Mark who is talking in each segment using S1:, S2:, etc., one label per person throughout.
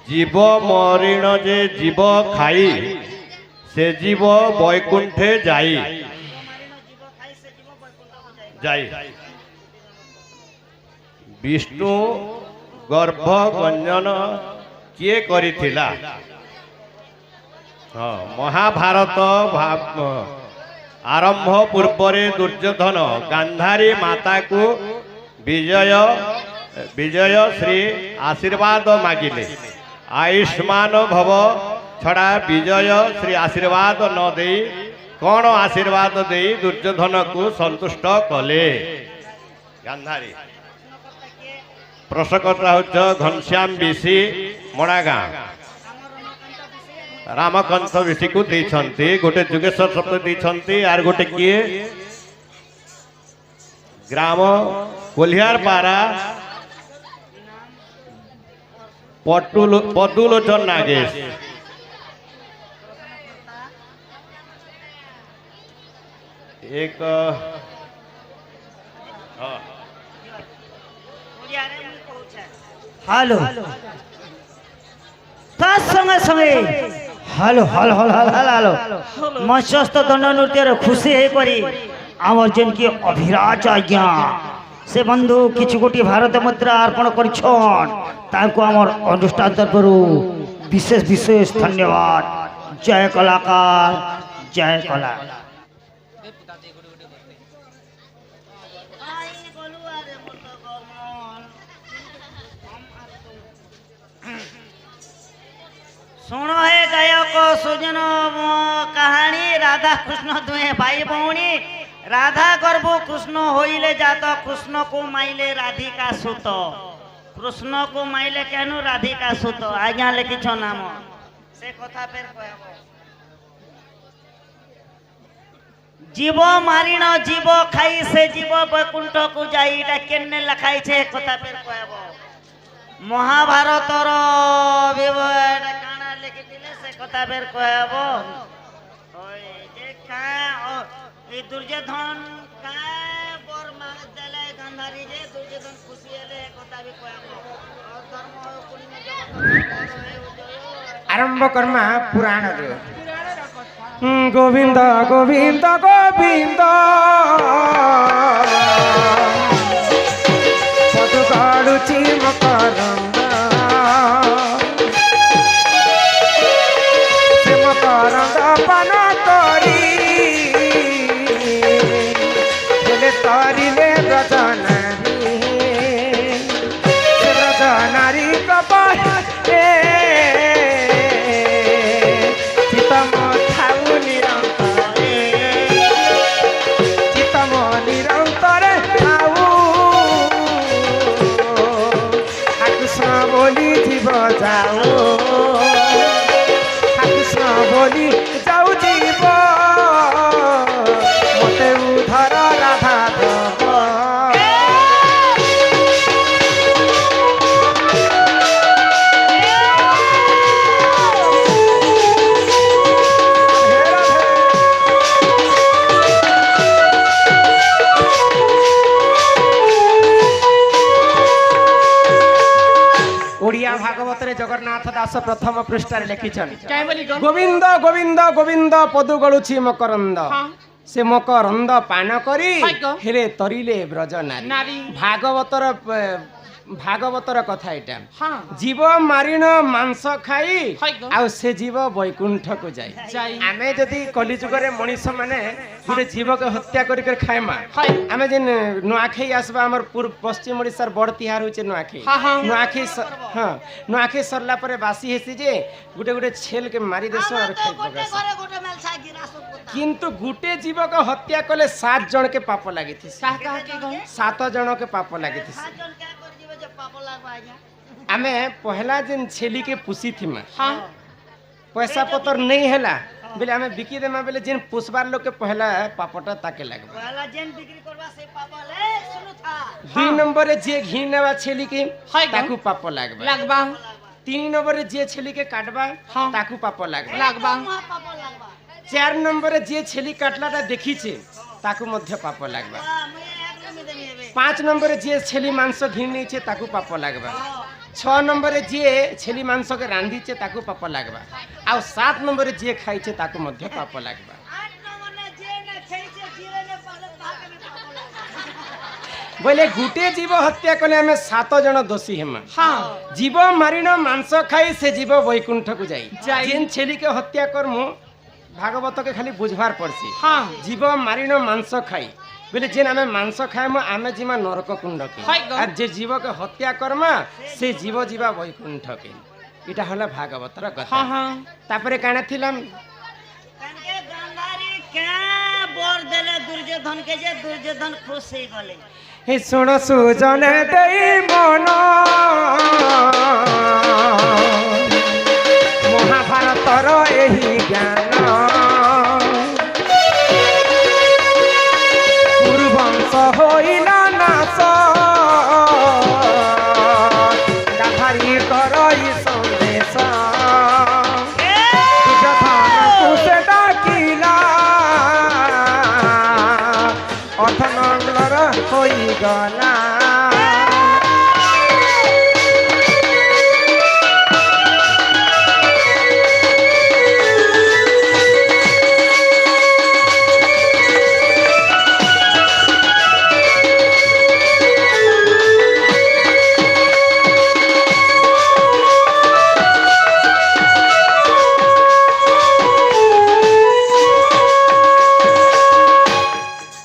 S1: জীব মরিণ যে জীব খাই সে জীব বৈকুণ্ঠে যাই যাই বিষ্ণু গর্ভ গঞ্জন কিଏ କରିଥିଲା ମହାଭାରତ ଆରମ୍ଭ ପୂର୍ବରେ ଦୁର୍ଯ୍ୟୋଧନ ଗାନ୍ଧାରୀ ମାତାକୁ ବିଜୟ ଶ୍ରୀ ଆଶୀର୍ବାଦ ମାଗିଲେ। ଆୟୁଷ୍ମାନ ଭବ ଛଡ଼ା ବିଜୟ ଶ୍ରୀ ଆଶୀର୍ବାଦ ନ ଦେଇ କ'ଣ ଆଶୀର୍ବାଦ ଦେଇ ଦୁର୍ଯ୍ୟୋଧନକୁ ସନ୍ତୁଷ୍ଟ କଲେ? ଗାନ୍ଧାରୀ ପ୍ରଶ୍ନକର୍ତ୍ତା ହେଉଛ ଘନଶ୍ୟାମ ବିଶି ମଣାଗାଁ रामकांत ऋषि को देछंती गोटे जुगेश्वर शब्द देछंती आर गोटे किए ग्राम कोलिहारपारा पदुलोचन नागेश एक
S2: हेलो संगे संगे hello hello hello hello hello मत्स्यस्थ दंड नृत्य खुशी है करी आमर जेन की अभिराज आज्ञा से बंधु किछु गोटी भारत मुद्रा अर्पण करछन ताको आमर अनुष्ठान तरफरु विशेष विशेष धन्यवाद। जय कलाकार जय कला। सुनो है गायक सुजन कहानी राधा कृष्ण दुहे भाई भौणी राधा गर्भ कृष्ण होइले जात कृष्ण को माइले राधिका सुत कृष्ण को माइले केनु राधिका सुत आज्ञा लिखिछ नाम से कथा फेर कहबो जीव मारिण जीव खाई से जीव वैकुंठ को जाई एटा केने लखाई छे कथा फेर कहबो महाभारतर विवरण कथा बेर कहबो जे दुर्योधन का बर माग देले गांधारी जे दुर्योधन खुशी हेले कथा भी कहबो धर्म कुली में जगत
S3: आरंभ कर्मा पुराण रे गोविंद गोविंद गोविंद पद काडुची मकरंद पान तरी तरिले ब्रजनारी कपे चितम थाउ निरंतरे चितम निरंतरे थाउ कृष्ण बोली जीव जाओ बोली जाऊ जीव मते उधर राधा ओडिया भागवत रे जगन्नाथ दास प्रथम पृष्ठ लिखिछन गोविंद गोविंद गोविंद पदु गलुछि मकरंद से मकरंद पान करी हेरे तरिले ब्रज नारी भागवतर कथा एटा जीव मारिण मांस खाई आ से जीव वैकुंठ को जाई आमे जदी कलिजुग रे मनीष माने गुटे जीव के हत्या करि कर खाएमा आमे जे नुआखई आसबा हमर पूर्व पश्चिम ओडिसा बड़ तिहार होचे नुआखई नुआखई सरला परे बासी हेसी जे गुटे गुटे छेल के मारी देसो और खाइ किंतु गुटे जीव के हत्या कले 7 जन के पाप लागि थी 7 जन के पाप लागि थी आमे पहला दिन छेली के पुसी थी पैसा पतर नहीं हैला बेले आमे बिकी देमा बेले जेन पुसबार लोग के पहला पापटा ताके लागबा पहला जेन बिक्री करबा से पाप ले सुनु था 2 नंबर रे जे घी नेबा छेली के ताकू पाप लागबा 3 नंबर रे जे छेली के काटबा ताकू पाप लागबा 4 नंबर रे जे छेली काटलाटा देखी छे ताकू मध्य पाप लागबा 5 नंबर रे जे छेली मांस घी नै छे ताकू पाप लागबा छः नंबर जी छेली मांस के रांधीचे ताकू पाप लगवा आ 7 नंबर जी खाइचे ताकू मध्य पाप लगवा बोले गुटे जीव हत्या कले आम 7 जन दोषी हेमा
S4: हाँ
S3: जीव मारिन मांस खाई से जीव वैकुंठ को जाई
S4: जाई।
S3: जेन छेली के हत्या करमु भागवत के खाली बुझवार पड़सी
S4: हाँ
S3: जीव मारिन मांस खाई बोले जेन आमे मांस खाएम आमे जीवा नरक कुंड के
S4: हाय गो।
S3: और जे जीव के हत्या कर्मा से जीव जीवा वैकुंठ के इटा होला भागवतर कथा
S4: हाँ हाँ
S3: तापरे काना थिलाम
S2: কানকে গান্ধারী কে বর দেলে দুর্যোধন কে যে দুর্যোধন খুশ হয়ে গলে
S3: हे सुन सुजन देई मन महाभारतर एही ज्ञान पूर्वंश होइला नाश गांधारी करई संदेश दुर्योधन कुसे डाकिला अथनंगलर होई गला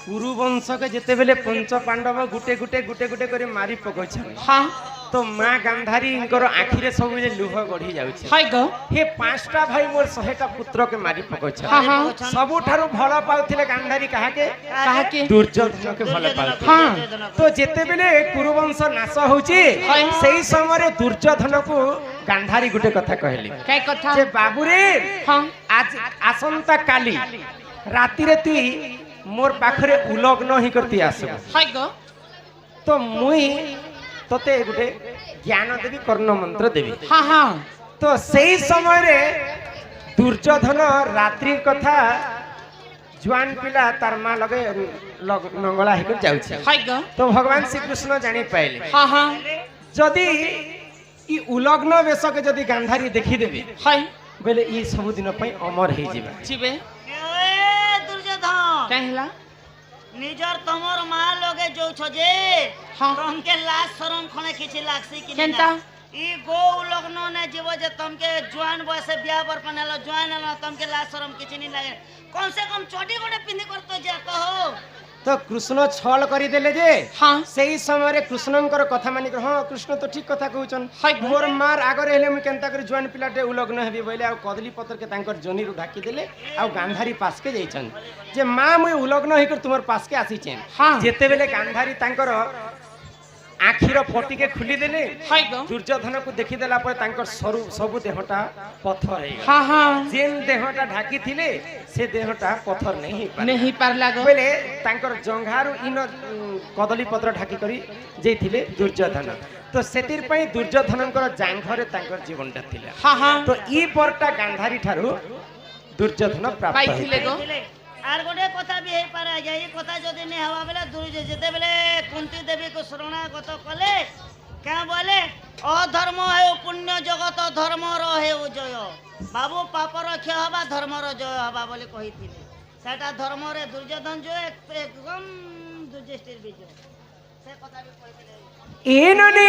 S3: कुरुवंश के जेते बेले पंच पांडव गुटे गुटे गुटे गुटे करे मारी पकइछन
S4: हाँ
S3: तो माँ गांधारी इनकर आखिरे सब बेले लुह गढ़ी जाउछे
S4: हाय गो
S3: हे 5टा भाई मोर 100टा पुत्र के मारी पकइछन
S4: हाँ हाँ
S3: सबुठारु भल पाउथिले गांधारी काहा के
S4: कहा के
S3: दुर्योधन के भल पाउथिले
S4: हाँ
S3: तो जेते बेले कुरुवंश नाश होउची
S4: हाय।
S3: सेही समय दुर्योधन को गांधारी गुटे कथा कहली
S4: क्या कथा
S3: जे बाबू रे
S4: हाँ
S3: आज आसंता काली राति रे तुई मोर पाखरे उलग्न ही करती आसब
S4: हाय गो
S3: तो मुई तते गुटे ज्ञान देवी कर्ण मंत्र देवी
S4: हाँ हाँ
S3: तो सही समय रे दुर्योधन रात्रि कथा जुआन पिला तार माँ लगे नंगला होकर जाउछे
S4: हाय गो
S3: तो भगवान श्री कृष्ण जानी पाइले
S4: हाँ हाँ
S3: जदि ई उलग्न वेश के जदि गांधारी देखी देबी
S4: हाय
S3: बोले ई सब दिन पई अमर हे जिबा
S4: जीवे
S2: দুর্যোধন
S4: कहला
S2: নিজর তোমার মা লগে যৌছ যে
S4: हाँ
S2: তমকে লাজ শরম খনে কিছু লাগছে কি
S4: केनता
S2: ই গো লগ্ন নে জীব যে তমকে জোয়ান বয়সে বিয়া বর পনেলো জোয়ান না তমকে লাজ শরম কিছু নি লাগে কম से कम चोटी गोटे पिंधि करतो जे कहो
S3: तो कृष्ण छल करी देले जे
S4: हाँ
S3: सेही समय रे कृष्णंकर कथा मानिक हाँ कृष्ण तो ठीक कथा कहउछन
S4: हाय।
S3: मोर मार आगर हेले मु केनता कर जुआन पिलाटे उलग्न हेबी बोले आ कदली पत्र के तांकर जोनी रु ढाकी देले आ गांधारी पास के जाइछन जे मां मु उलग्न होकर तुमर पास के आसीछेन
S4: हाँ
S3: जेते बेले गांधारी तांकर आखिर पटी के खुली देले
S4: हाय गो
S3: दुर्योधन को देखि देला पर तांकर सरु सबु देहटा पत्थर हे
S4: हाँ हाँ
S3: जेन देहटा ढाकी थिले से देहटा पत्थर नहीं पारे
S4: नहीं पार लागो
S3: बोले तांकर जंघारु इन कदली पत्र ढाकी करी जेथिले दुर्योधन तो सेतिर पई दुर्योधनकर जांघरे तांकर जीवनटा थिला
S4: हाँ हाँ
S3: तो ई परटा गांधारी ठारू दुर्योधन प्राप्त
S4: पाइथिले गो
S2: আর গোটে কথা বি হই পারে যে এই কথা যদি নে হওয়া বেলে দুর্যোধন যেতে বেলে কুন্তি দেবী কো শরণাগত কলে কে বলে অধর্ম হেউ পুণ্য জগত ধর্মর হেউ জয় বাবু পাপর ক্ষয় হবা ধর্মর জয় হবা বলে কহিଥିଲେ সেটা ধর্মরে দুর্যোধন জয় একদম যুধিষ্ঠির বিজয় সে কথা বি কইছিলে
S3: एननी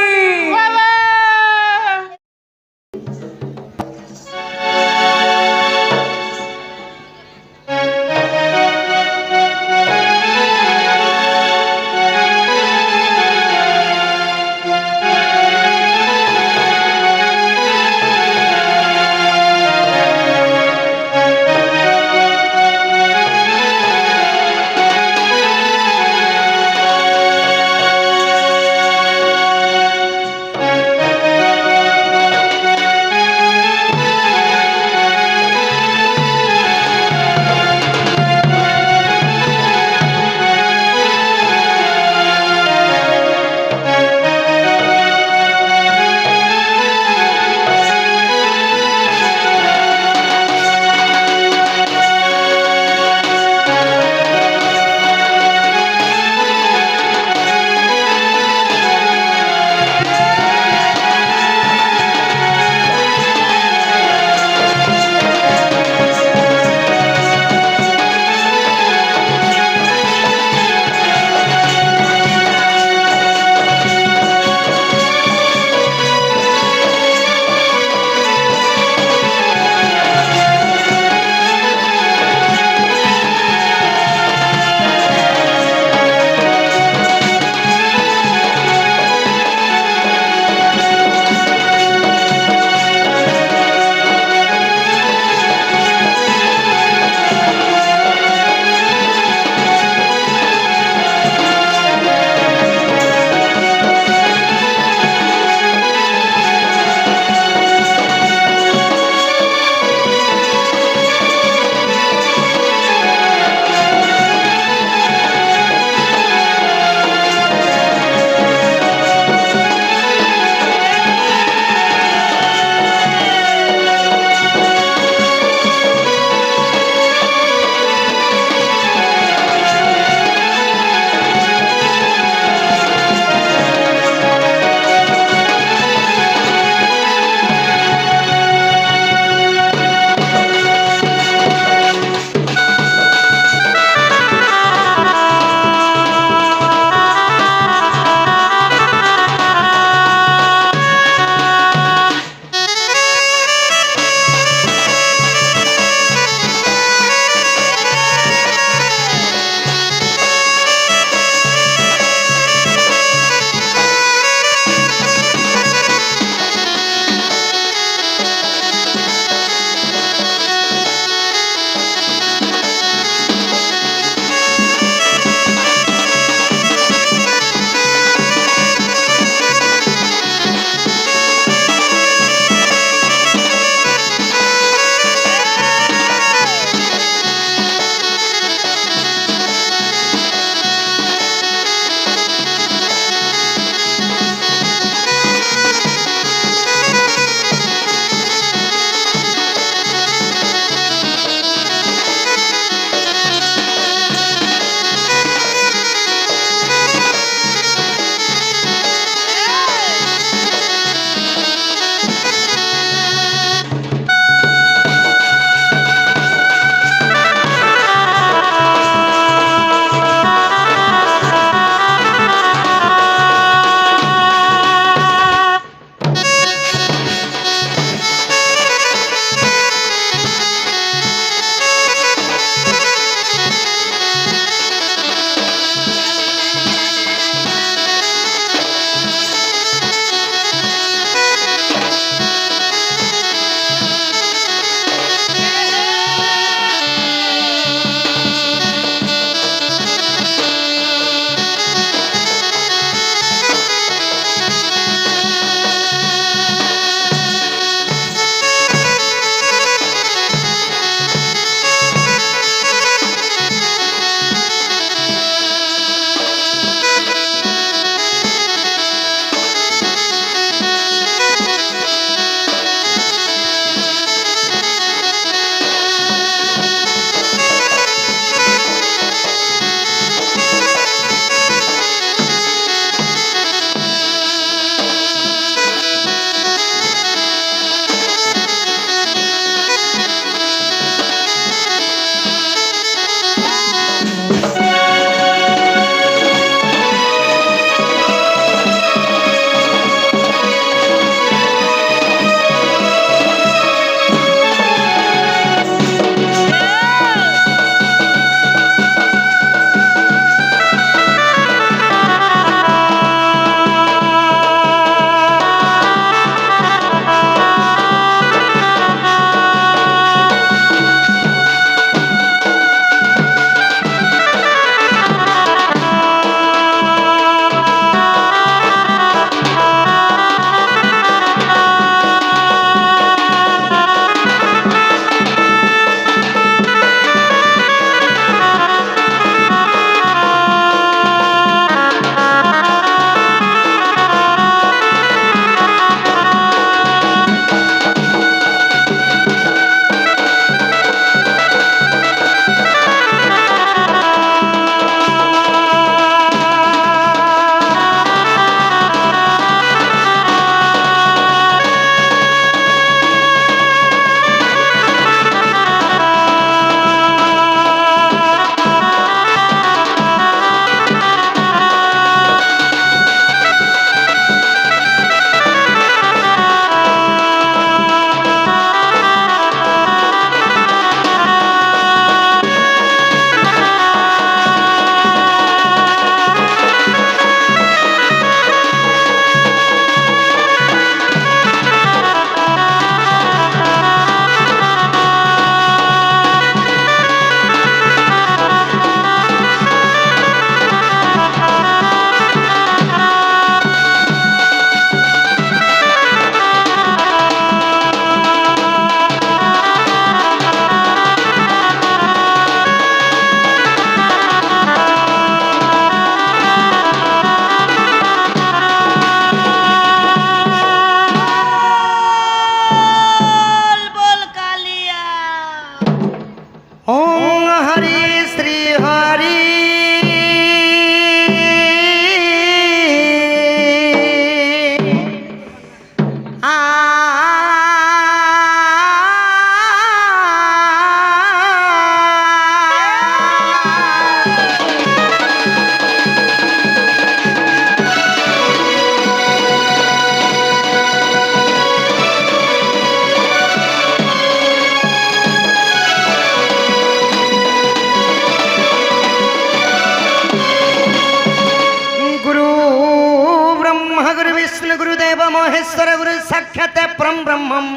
S3: परम ब्रह्मम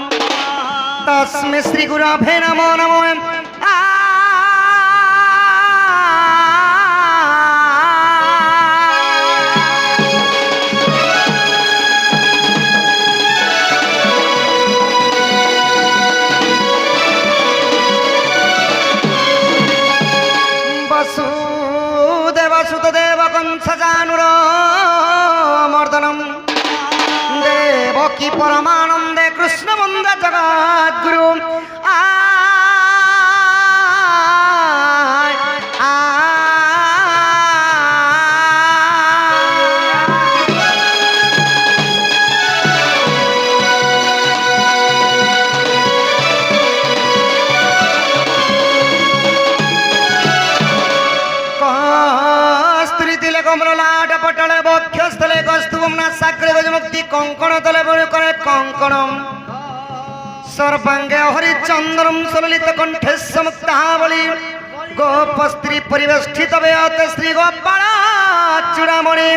S3: तस्मै श्री गुरवे नमो नमो वसुदेव सुतदेव कंसजानुर मर्दनम देवकी परमानंदे कृष्ण वंदे जगद्गुरु कमलाट पटले बक्षस्थले कस्तुभम नासाग्रे गजमुक्ति कंकण तले करे कंकणम सर्वांगे हरिचंद्रम सललित कंठे समुक्तावली गोपस्त्री परिवेष्टित वेत श्री गोपाल चूड़ामणि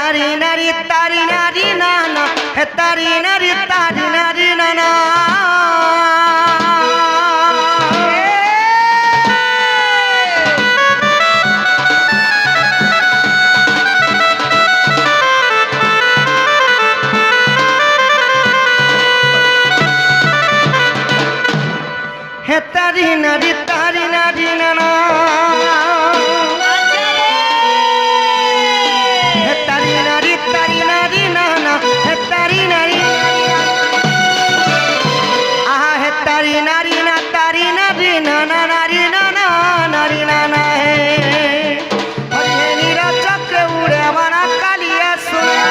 S3: तारी नारी नाना हे तारी नारी नाना हे तारी नारी नाना हे तारी नारी आहा हे तारी नारी ना ना नारी नाना है हरि हे नीरा चक्र उड़े मना कालिया सुना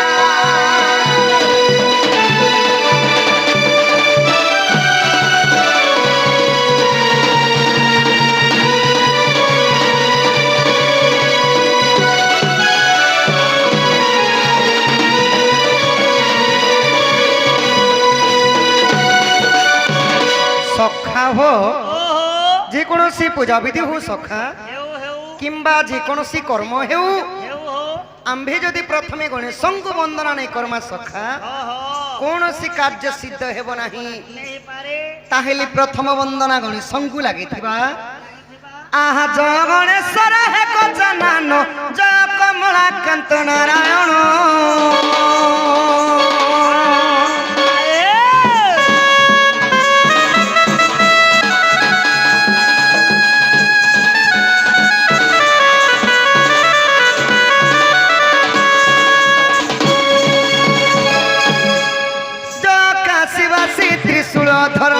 S3: सखा हो जेकोसी पूजा विधि हो सखा किंबा जेकोसी कर्म हेउ आम्भे जदि प्रथमे गणेश को वंदना नहीं करमा सखा कौन सी कार्य सिद्ध हेब नाही ताहेली प्रथम वंदना गणेश को लगी आहा जय गणेश्वर हे गजानन जय कमलाकांत नारायण त्रिशूलधर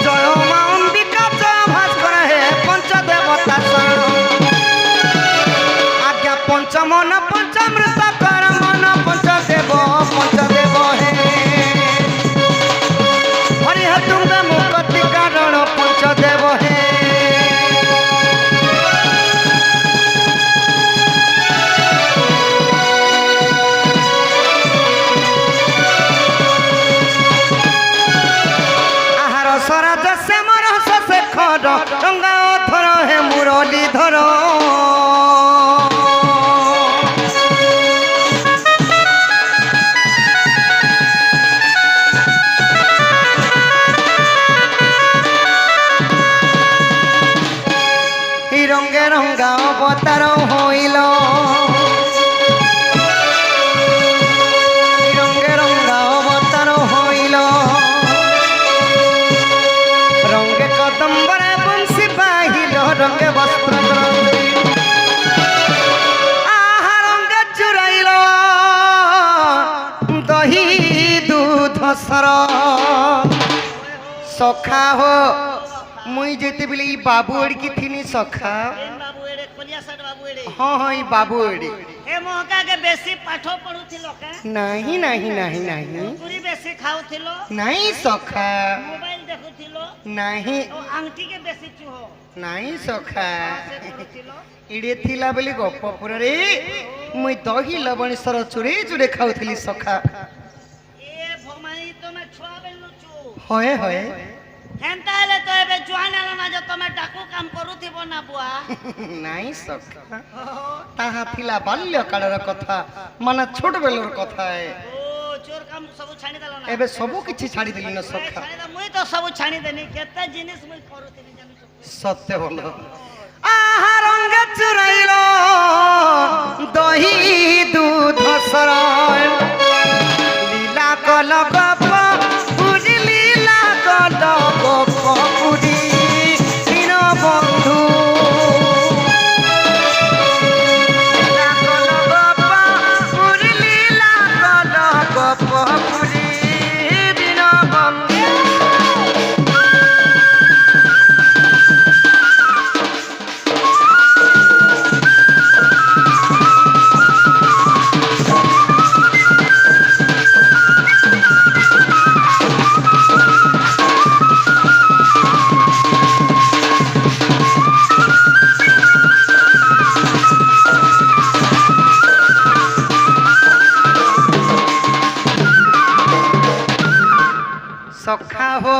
S3: जय मां अंबिका जय भास्कर हे पंचदेवता शरण आज्ञा पंचमन पंचामृत कर मन पंचदेव हे हरि तुंग मुक्ति कारण पंचदेव हे गंगाधर हे मुरलीधर रंगे रंगा अवतार हईल रंगे रंगा अवतार हईल रंगे कदम्बरे बंशी बाहिल रंगे वस्त्र आहा रंगे चुराइल दही दूध सर सखा हो मुई जेते बिले बाबू अड़की थी सखा
S2: बलिया सर बाबू एड़े
S3: हाँ हाँ ई बाबू एड़ी
S2: ए मोहका के बेसी पाठ पढुथिलो के
S3: नहीं नहीं नहीं नहीं
S2: पूरी बेसी खाउथिलो
S3: नहीं सखा
S2: मोबाइल देखुथिलो
S3: नहीं
S2: ओ आंगठी के बेसी चुहो
S3: नहीं सखा
S2: से पढुथिलो
S3: इड़े थिला बेली गप पुरा रे मुई दही लवणी सर चुरे चुरे खाउथली सखा
S2: ए भमानी तमे छुआ बेलु छु
S3: होए होए
S2: हेंता हेले तो एबे जुआन आलो ना जो तमे डाकू काम करूथिबो ना बुआ
S3: नहीं सखा ताहा थिला बाल्य कालर कथा माने छोट बेलर कथा है
S2: ओ चोर काम सब छाणी देलो ना
S3: एबे सबु किछि छाड़ी दिली न सखा
S2: छाणी दे मुई तो सब छाणी देनी केते जिनिस मुई करूथिनी जानि
S3: सत्य बोलो आहा रंग चुराइलो दही दूध सराय लीला कल गप पूरी लीला कल गप पूरी दीन बंधु लीला कल गप पूरी लीला कल गप पूरी दीन बंधु सखा हो